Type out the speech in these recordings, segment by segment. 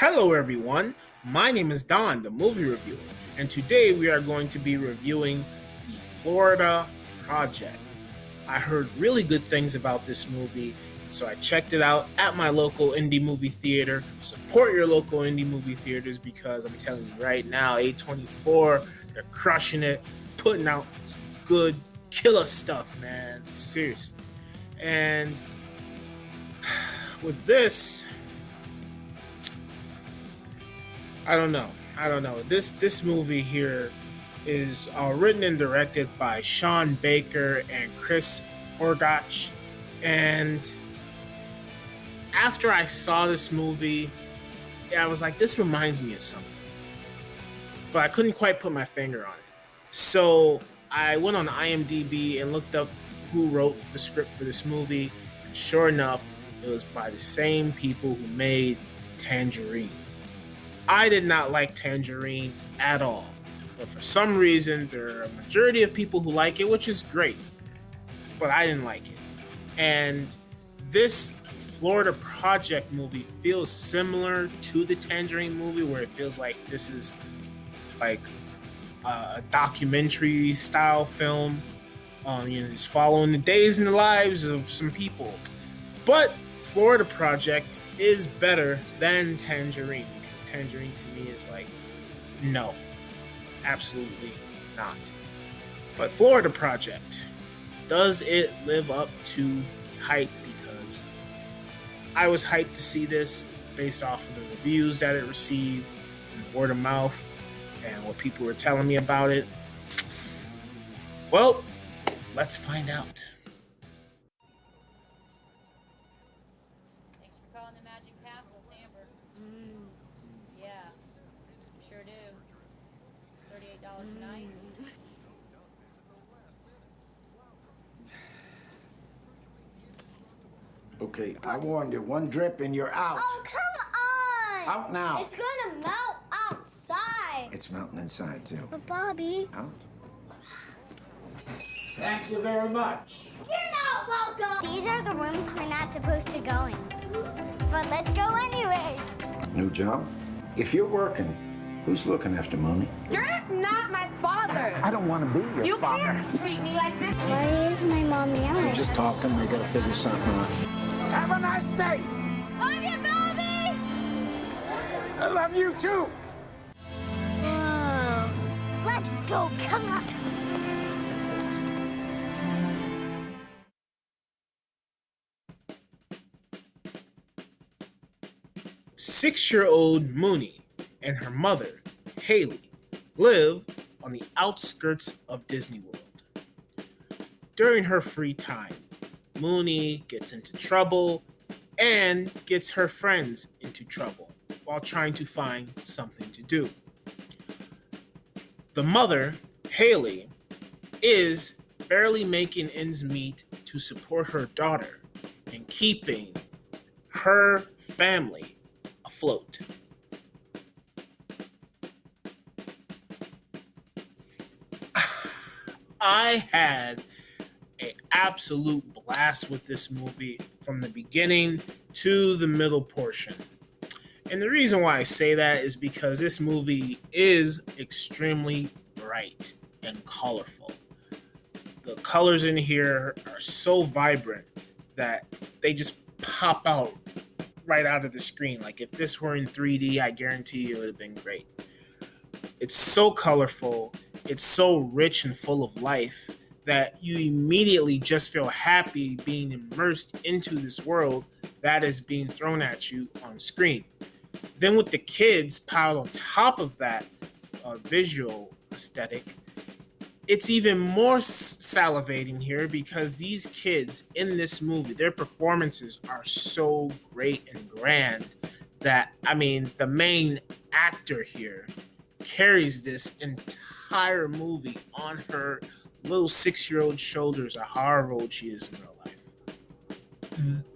Hello, everyone. My name is Don, the movie reviewer, and today we are going to be reviewing the Florida Project. I heard really good things about this movie, so I checked it out at my local indie movie theater. Support your local indie movie theaters because I'm telling you right now, A24, they're crushing it, putting out some good killer stuff, man. Seriously. And with this, I don't know. This movie here is written and directed by Sean Baker and Chris Orgach. And after I saw this movie, I was like, this reminds me of something. But I couldn't quite put my finger on it. So I went on IMDb and looked up who wrote the script for this movie. And sure enough, it was by the same people who made Tangerine. I did not like Tangerine at all, but for some reason, there are a majority of people who like it, which is great, but I didn't like it. And this Florida Project movie feels similar to the Tangerine movie, where it feels like this is like a documentary style film, just following the days and the lives of some people. But Florida Project is better than Tangerine. Tangerine to me is like, no, absolutely not. But Florida Project, does it live up to hype? Because I was hyped to see this based off of the reviews that it received and word of mouth and what people were telling me about it. Well, let's find out. Thanks for calling the Magic Castle, it's Amber. Yeah, sure do. $38 a night. Okay, I warned you. One drip and you're out. Oh, come on! Out now. It's gonna melt outside. It's melting inside, too. But Bobby, Out. Thank you very much. you're not welcome. These are the rooms we're not supposed to go in. But let's go anyway. New job? If you're working, who's looking after mommy? You're not my father. I don't want to be your You father. can't treat me like this. Why is my mom yelling? Just talking, they gotta figure something out. Have a nice day. Love you, Bobby! I love you, too. Whoa. Let's go, come on. Six-year-old Mooney and her mother, Haley, live on the outskirts of Disney World. During her free time, Mooney gets into trouble and gets her friends into trouble while trying to find something to do. The mother, Haley, is barely making ends meet to support her daughter and keeping her family afloat. I had an absolute blast with this movie from the beginning to the middle portion. And the reason why I say that is because this movie is extremely bright and colorful. The colors in here are so vibrant that they just pop out right out of the screen. Like if this were in 3D, I guarantee you it would have been great. It's so colorful, it's so rich and full of life that you immediately just feel happy being immersed into this world that is being thrown at you on screen. Then with the kids piled on top of that visual aesthetic, it's even more salivating here because these kids in this movie, their performances are so great and grand that, the main actor here carries this entire movie on her little 6-year-old shoulders, or however old she is in real life.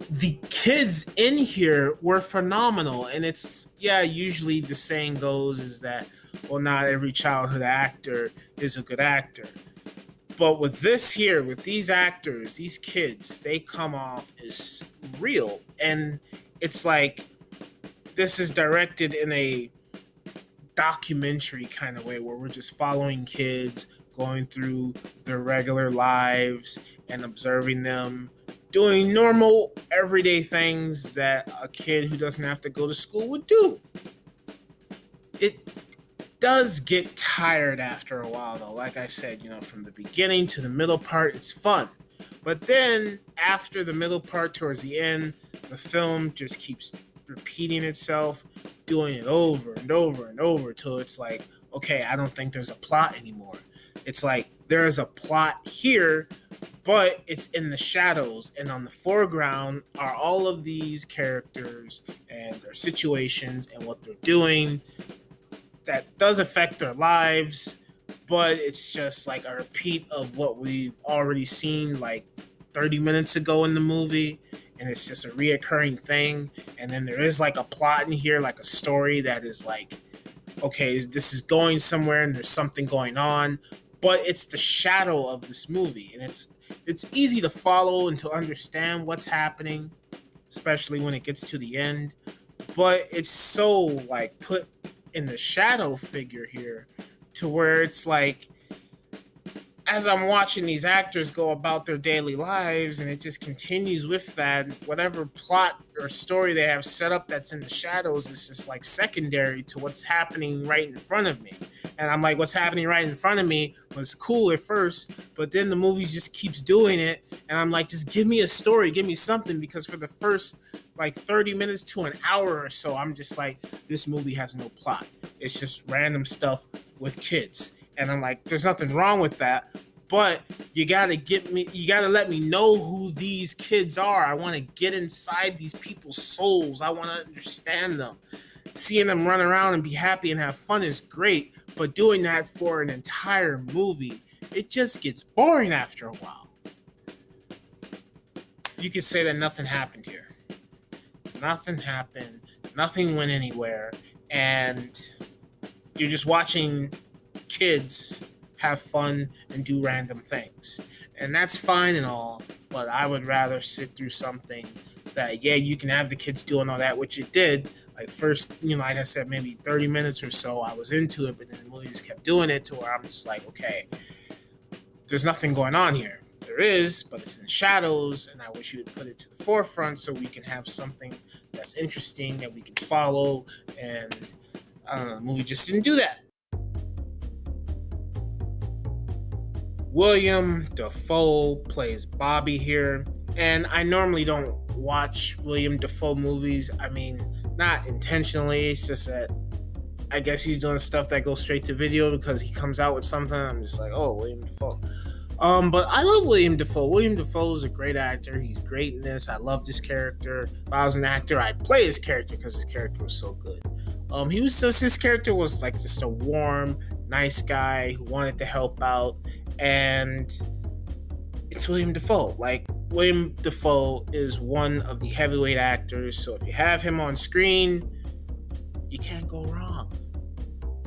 The kids in here were phenomenal, and usually the saying goes is that, well, not every childhood actor is a good actor. But with this here, with these actors, these kids, they come off as real. And it's like this is directed in a documentary kind of way where we're just following kids going through their regular lives and observing them doing normal everyday things that a kid who doesn't have to go to school would do. It does get tired after a while though. Like I said, from the beginning to the middle part, it's fun. But then after the middle part towards the end, the film just keeps repeating itself, doing it over and over and over till it's like, okay, I don't think there's a plot anymore. It's like there is a plot here, but it's in the shadows, and on the foreground are all of these characters and their situations and what they're doing that does affect their lives, but it's just like a repeat of what we've already seen like 30 minutes ago in the movie, and it's just a reoccurring thing. And then there is like a plot in here, like a story that is like, okay, this is going somewhere and there's something going on, but it's the shadow of this movie, and it's easy to follow and to understand what's happening, especially when it gets to the end. But it's so like put in the shadow figure here to where it's like, as I'm watching these actors go about their daily lives, and it just continues with that, whatever plot or story they have set up that's in the shadows is just like secondary to what's happening right in front of me. And I'm like, what's happening right in front of me was cool at first, but then the movie just keeps doing it. And I'm like, just give me a story, give me something, because for the first like 30 minutes to an hour or so, I'm just like, this movie has no plot. It's just random stuff with kids. And I'm like, there's nothing wrong with that, but you gotta let me know who these kids are. I want to get inside these people's souls. I want to understand them. Seeing them run around and be happy and have fun is great, but doing that for an entire movie, it just gets boring after a while. You could say that nothing happened here. Nothing happened. Nothing went anywhere. And you're just watching kids have fun and do random things. And that's fine and all, but I would rather sit through something that, yeah, you can have the kids doing all that, which it did. Like first, like I said, maybe 30 minutes or so, I was into it, but then the movie just kept doing it to where I'm just like, okay, there's nothing going on here. There is, but it's in shadows, and I wish you would put it to the forefront so we can have something that's interesting that we can follow. And I don't know, the movie just didn't do that. William Dafoe plays Bobby here, and I normally don't watch William Dafoe movies. I mean, not intentionally, it's just that I guess he's doing stuff that goes straight to video because he comes out with something. I'm just like, oh, William Dafoe. But I love William Dafoe. William Dafoe is a great actor. He's great in this. I love this character. If I was an actor, I'd play his character because his character was so good. His character was like just a warm, nice guy who wanted to help out, and it's William Dafoe. Like, William Dafoe is one of the heavyweight actors, so if you have him on screen, you can't go wrong.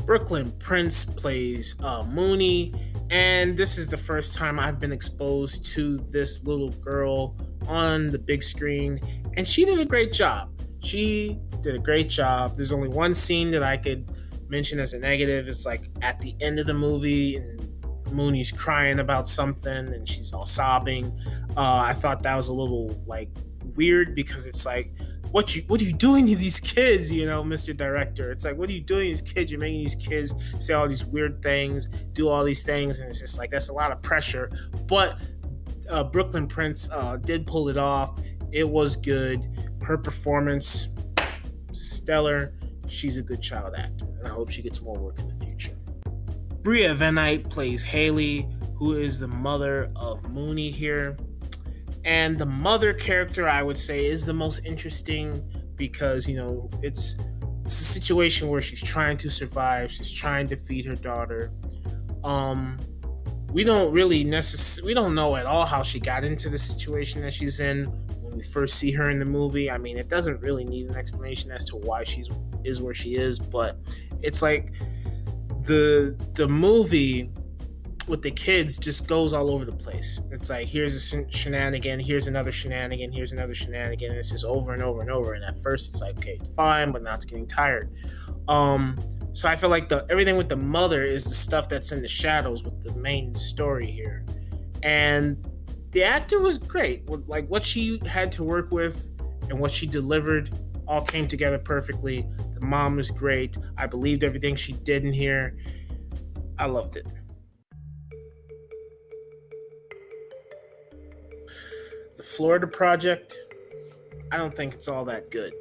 Brooklyn Prince plays Mooney, and this is the first time I've been exposed to this little girl on the big screen, and she did a great job. There's only one scene that I could mention as a negative. It's like at the end of the movie, and Mooney's crying about something, and she's all sobbing. I thought that was a little like weird because it's like, what are you doing to these kids, Mr. Director? It's like, what are you doing to these kids? You're making these kids say all these weird things, do all these things, and it's just like, that's a lot of pressure. But Brooklyn Prince did pull it off. It was good. Her performance, stellar. She's a good child actor, and I hope she gets more work in the future. Bria Venite plays Haley, who is the mother of Mooney here. And the mother character, I would say, is the most interesting because, it's a situation where she's trying to survive. She's trying to feed her daughter. We don't know at all how she got into the situation that she's in when we first see her in the movie. I mean, it doesn't really need an explanation as to why she is where she is, but it's like the movie with the kids just goes all over the place. It's like, here's a shenanigan, here's another shenanigan, here's another shenanigan, and it's just over and over and over. And at first it's like, okay, fine, but now it's getting tired. So I feel like everything with the mother is the stuff that's in the shadows with the main story here. And the actor was great. Like, what she had to work with and what she delivered all came together perfectly. The mom was great. I believed everything she did in here. I loved it. The Florida Project, I don't think it's all that good.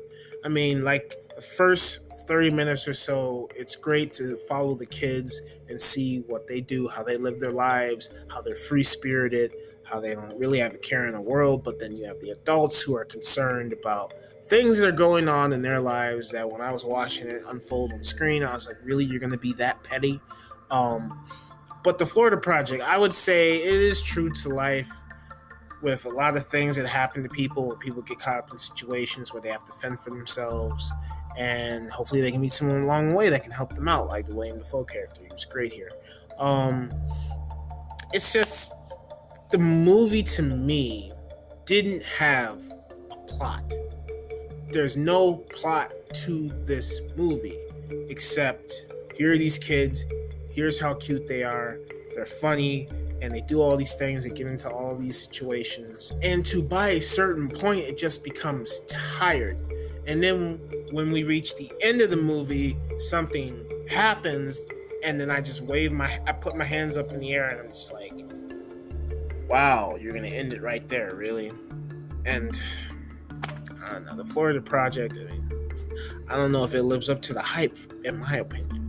I mean, like, the first 30 minutes or so, it's great to follow the kids and see what they do, how they live their lives, how they're free-spirited, how they don't really have a care in the world. But then you have the adults who are concerned about things that are going on in their lives that when I was watching it unfold on screen, I was like, really, you're going to be that petty? But the Florida Project, I would say it is true to life with a lot of things that happen to people, where people get caught up in situations where they have to fend for themselves, and hopefully they can meet someone along the way that can help them out, like the William Dafoe character. He was great here. It's just, the movie to me didn't have a plot. There's no plot to this movie except, here are these kids, here's how cute they are, they're funny, and they do all these things, they get into all these situations. And by a certain point, it just becomes tired. And then when we reach the end of the movie, something happens, and then I just I put my hands up in the air, and I'm just like, wow, you're gonna end it right there, really? And I don't know, the Florida Project, I mean, I don't know if it lives up to the hype, in my opinion.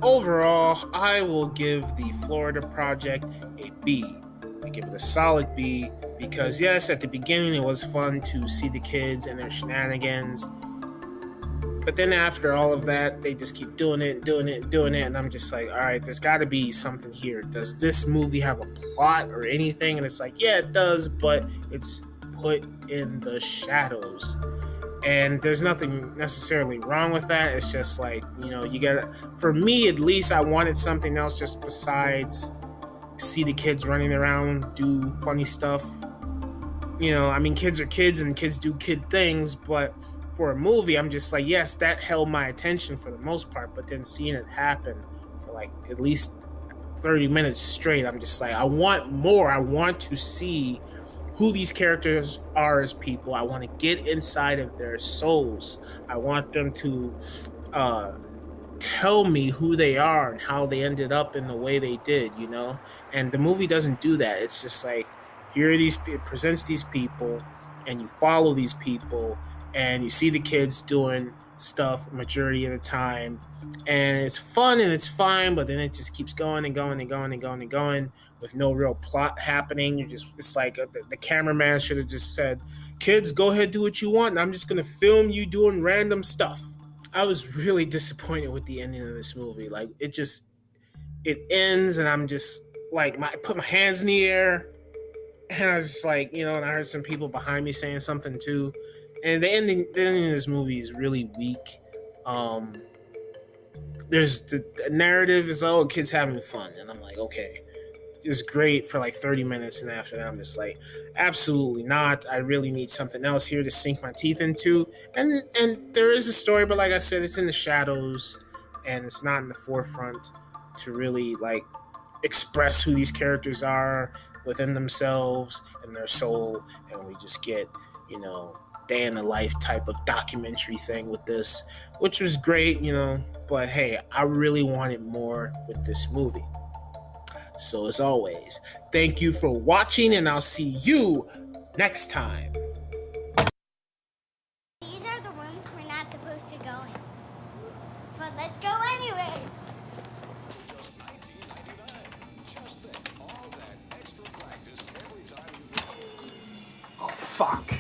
Overall, I will give the Florida Project a B. I give it a solid B because, yes, at the beginning it was fun to see the kids and their shenanigans. But then after all of that, they just keep doing it, and I'm just like, all right, there's got to be something here. Does this movie have a plot or anything? And it's like, yeah, it does, but it's put in the shadows. And there's nothing necessarily wrong with that. It's just like, you gotta, for me at least, I wanted something else just besides see the kids running around, do funny stuff. I mean, kids are kids and kids do kid things, but for a movie, I'm just like, yes, that held my attention for the most part, but then seeing it happen for like at least 30 minutes straight, I'm just like, I want more. I want to see who these characters are as people. I want to get inside of their souls. I want them to tell me who they are and how they ended up in the way they did, And the movie doesn't do that. It's just like, it presents these people, and you follow these people, and you see the kids doing stuff majority of the time, and it's fun and it's fine, but then it just keeps going and going and going and going and going with no real plot happening. It's like the cameraman should have just said, kids, go ahead, do what you want, and I'm just gonna film you doing random stuff. I was really disappointed with the ending of this movie. Like, it ends, and I'm just like, I put my hands in the air, and I was just like, and I heard some people behind me saying something too. And the ending of this movie is really weak. There's the narrative is, kids having fun, and I'm like, okay, it's great for like 30 minutes, and after that, I'm just like, absolutely not. I really need something else here to sink my teeth into. And there is a story, but like I said, it's in the shadows, and it's not in the forefront to really like express who these characters are within themselves and their soul, and we just get, day in the life type of documentary thing with this, which was great, but hey, I really wanted more with this movie. So as always, thank you for watching, and I'll see you next time. These are the rooms we're not supposed to go in. But let's go anyway. Just $19.99. Just think, all that extra practice every time you... Oh, fuck.